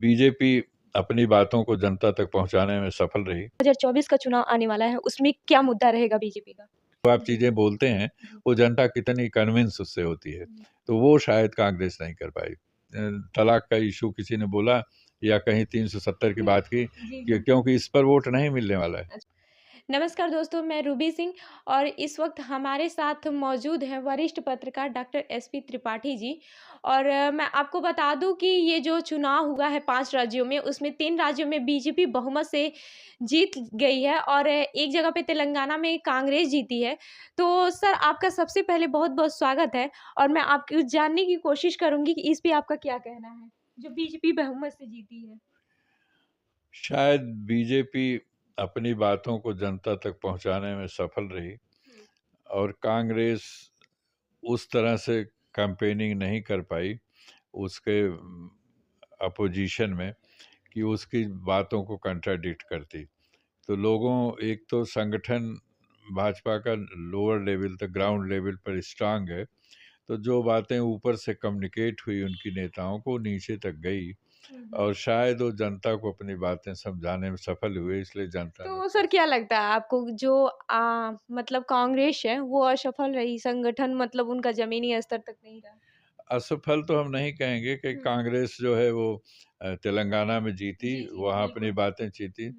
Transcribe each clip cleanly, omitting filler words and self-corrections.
BJP अपनी बातों को जनता तक पहुंचाने में सफल रही। 2024 का चुनाव आने वाला है, उसमें क्या मुद्दा रहेगा बीजेपी का? जो आप चीजें बोलते हैं वो जनता कितनी कन्विंस उससे होती है, तो वो शायद कांग्रेस नहीं कर पाई। तलाक का इशू किसी ने बोला या कहीं 370 की बात की क्योंकि इस पर वोट नहीं मिलने वाला है। नमस्कार दोस्तों, मैं रूबी सिंह और इस वक्त हमारे साथ मौजूद हैं वरिष्ठ पत्रकार डॉक्टर एसपी त्रिपाठी जी। और मैं आपको बता दूं कि ये जो चुनाव हुआ है 5 राज्यों में, उसमें 3 राज्यों में बीजेपी बहुमत से जीत गई है और एक जगह पे तेलंगाना में कांग्रेस जीती है। तो सर, आपका सबसे पहले बहुत-बहुत स्वागत है और मैं आपकी जानने की कोशिश करूँगी कि इस पे आपका क्या कहना है, जो बीजेपी बहुमत से जीती है? शायद बीजेपी अपनी बातों को जनता तक पहुंचाने में सफल रही और कांग्रेस उस तरह से कैंपेनिंग नहीं कर पाई उसके अपोजिशन में कि उसकी बातों को कंट्राडिक्ट करती। तो लोगों, एक तो संगठन भाजपा का लोअर लेवल तक, ग्राउंड लेवल पर स्ट्रांग है, तो जो बातें ऊपर से कम्युनिकेट हुई उनकी नेताओं को नीचे तक गई और शायद वो जनता को अपनी बातें समझाने में सफल हुए, इसलिए जनता ने। तो सर, क्या लगता है आपको जो मतलब कांग्रेस है वो असफल रही, संगठन मतलब उनका जमीनी स्तर तक नहीं रहा? असफल तो हम नहीं कहेंगे कि कांग्रेस जो है वो तेलंगाना में जीती, जी, जी, वहाँ अपनी बिल्कुल। बातें जीती।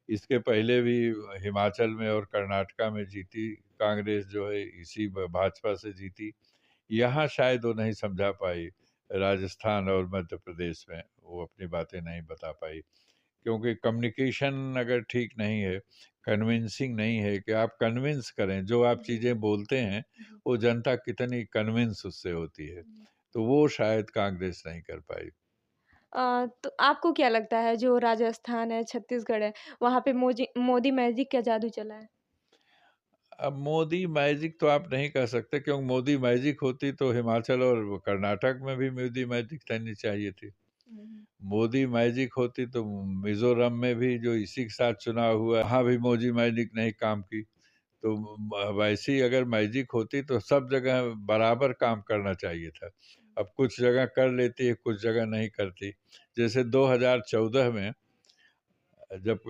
इसके पहले भी हिमाचल में और कर्नाटका में जीती कांग्रेस, जो है इसी भाजपा से जीती। यहाँ शायद वो नहीं समझा पाई, राजस्थान और मध्य प्रदेश में वो अपनी बातें नहीं बता पाई, क्योंकि कम्युनिकेशन अगर ठीक नहीं है, कन्विंसिंग नहीं है कि आप कन्विंस करें, जो आप चीज़ें बोलते हैं वो जनता कितनी कन्विंस उससे होती है, तो वो शायद कांग्रेस नहीं कर पाई। तो आपको क्या लगता है जो राजस्थान है, छत्तीसगढ़ है, वहाँ पे मोदी मैजिक का जादू चला है? अब मोदी मैजिक तो आप नहीं कह सकते, क्योंकि मोदी मैजिक होती तो हिमाचल और कर्नाटक में भी मोदी मैजिक रहनी चाहिए थी। मोदी मैजिक होती तो मिजोरम में भी जो इसी के साथ चुनाव हुआ, वहाँ भी मोदी मैजिक नहीं काम की। तो वैसी अगर मैजिक होती तो सब जगह बराबर काम करना चाहिए था। अब कुछ जगह कर लेती है, कुछ जगह नहीं करती। जैसे 2014 में जब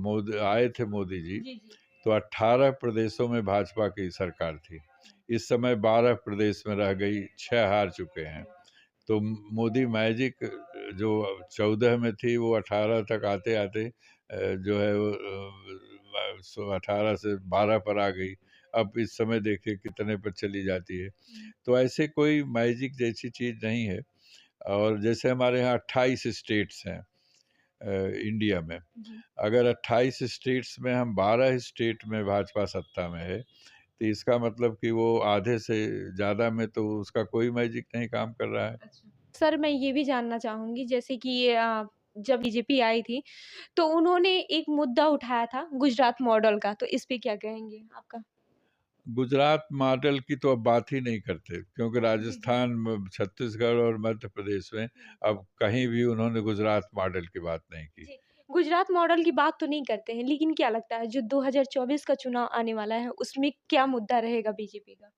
मोदी आए थे मोदी जी, तो 18 प्रदेशों में भाजपा की सरकार थी। इस समय 12 प्रदेश में रह गई, 6 हार चुके हैं। तो मोदी मैजिक जो 14 में थी वो 18 तक आते आते जो है वो 18 से 12 पर आ गई। अब इस समय देखिए कितने पर चली जाती है। तो ऐसे कोई मैजिक जैसी चीज़ नहीं है। और जैसे हमारे यहाँ 28 स्टेट्स हैं इंडिया में, अगर 28 स्टेट्स में हम 12 स्टेट में भाजपा सत्ता में है, तो इसका मतलब कि वो आधे से ज़्यादा में तो उसका कोई मैजिक नहीं काम कर रहा है। सर, मैं ये भी जानना चाहूँगी जैसे कि जब बीजेपी आई थी, तो उन्होंने एक मुद्दा उठाया था गुजरात मॉडल का, तो इस पे क्या कहेंगे आपका? गुजरात मॉडल की तो अब बात ही नहीं करते, क्योंकि जी, जी। राजस्थान छत्तीसगढ़ और मध्य प्रदेश में अब कहीं भी उन्होंने गुजरात मॉडल की बात नहीं की। जी, गुजरात मॉडल की बात तो नहीं करते हैं, लेकिन क्या लगता है जो 2024 का चुनाव आने वाला है, उसमें क्या मुद्दा रहेगा बीजेपी का?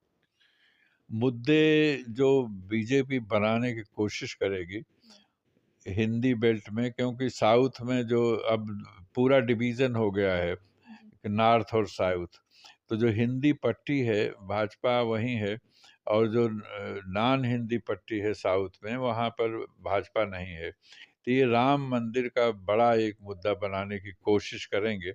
मुद्दे जो बीजेपी बनाने की कोशिश करेगी हिंदी बेल्ट में, क्योंकि साउथ में जो अब पूरा डिवीज़न हो गया है नॉर्थ और साउथ, तो जो हिंदी पट्टी है भाजपा वहीं है, और जो नॉन हिंदी पट्टी है साउथ में, वहाँ पर भाजपा नहीं है। तो ये राम मंदिर का बड़ा एक मुद्दा बनाने की कोशिश करेंगे,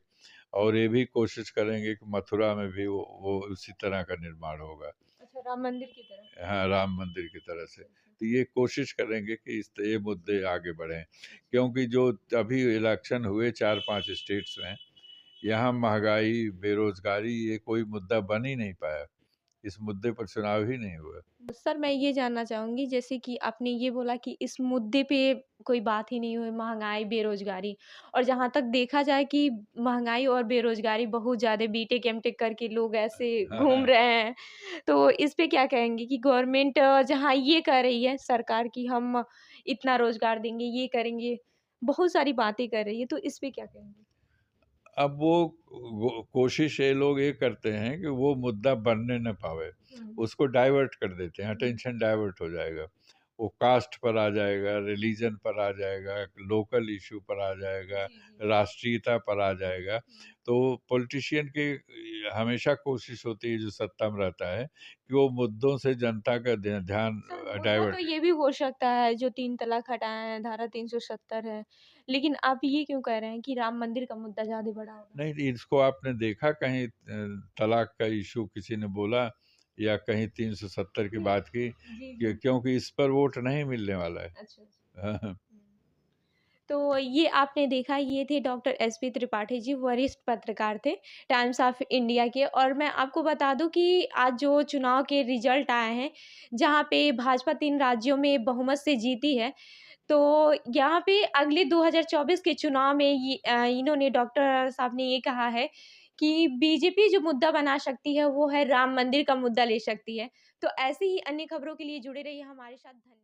और ये भी कोशिश करेंगे कि मथुरा में भी वो उसी तरह का निर्माण होगा। अच्छा, राम मंदिर की तरह। हाँ, राम मंदिर की तरह से। तो ये कोशिश करेंगे कि ये मुद्दे आगे बढ़ें, क्योंकि जो अभी इलेक्शन हुए 4-5 स्टेट्स में, यहाँ महंगाई, बेरोजगारी, ये कोई मुद्दा बन ही नहीं पाया। इस मुद्दे पर चुनाव ही नहीं हुआ। सर, मैं ये जानना चाहूँगी जैसे कि आपने ये बोला कि इस मुद्दे पे कोई बात ही नहीं हुई, महँगाई, बेरोज़गारी, और जहाँ तक देखा जाए कि महँगाई और बेरोज़गारी बहुत ज़्यादा बीटेक, एमटेक करके लोग ऐसे हाँ, घूम हाँ। रहे हैं। तो इस पे क्या कहेंगे कि गवर्नमेंट जहाँ ये कह रही है सरकार कि हम इतना रोज़गार देंगे, ये करेंगे, बहुत सारी बातें कर रही है, तो इस पे क्या कहेंगे? अब वो कोशिश ये लोग ये करते हैं कि वो मुद्दा बनने न पावे, हुँ, उसको डाइवर्ट कर देते हैं, हुँ, अटेंशन डाइवर्ट हो जाएगा। वो कास्ट पर आ जाएगा, रिलीजन पर आ जाएगा, लोकल इशू पर आ जाएगा, जी, जी। राष्ट्रीयता पर आ जाएगा। तो पॉलिटिशियन की हमेशा कोशिश होती है, जो सत्ता में रहता है, कि वो मुद्दों से जनता का ध्यान सर मुद्दा तो डाइवर्ट। ये भी हो सकता है जो 3 तलाक हटाए हैं, धारा 370 है। लेकिन आप ये क्यों कह रहे हैं कि राम मंदिर का मुद्दा ज़्यादा बड़ा होगा? नहीं, इसको आपने देखा कहीं तलाक का इशू किसी ने बोला, या कहीं 370 की नहीं। बात की, जी, कि जी। क्योंकि इस पर वोट नहीं मिलने वाला है। अच्छा, अच्छा। हाँ, हुँ। तो ये आपने देखा ये थे डॉक्टर एसपी त्रिपाठी जी, वरिष्ठ पत्रकार थे, टाइम्स ऑफ इंडिया के। और मैं आपको बता दूँ कि आज जो चुनाव के रिज़ल्ट आए हैं, जहाँ पे भाजपा 3 राज्यों में बहुमत से जीती है, तो यहाँ पे अगले 2024 के चुनाव में इन्होंने डॉक्टर साहब ने ये कहा है कि बीजेपी जो मुद्दा बना सकती है, वो है राम मंदिर का मुद्दा ले सकती है। तो ऐसी ही अन्य खबरों के लिए जुड़े रहिए हमारे साथ। धन्यवाद।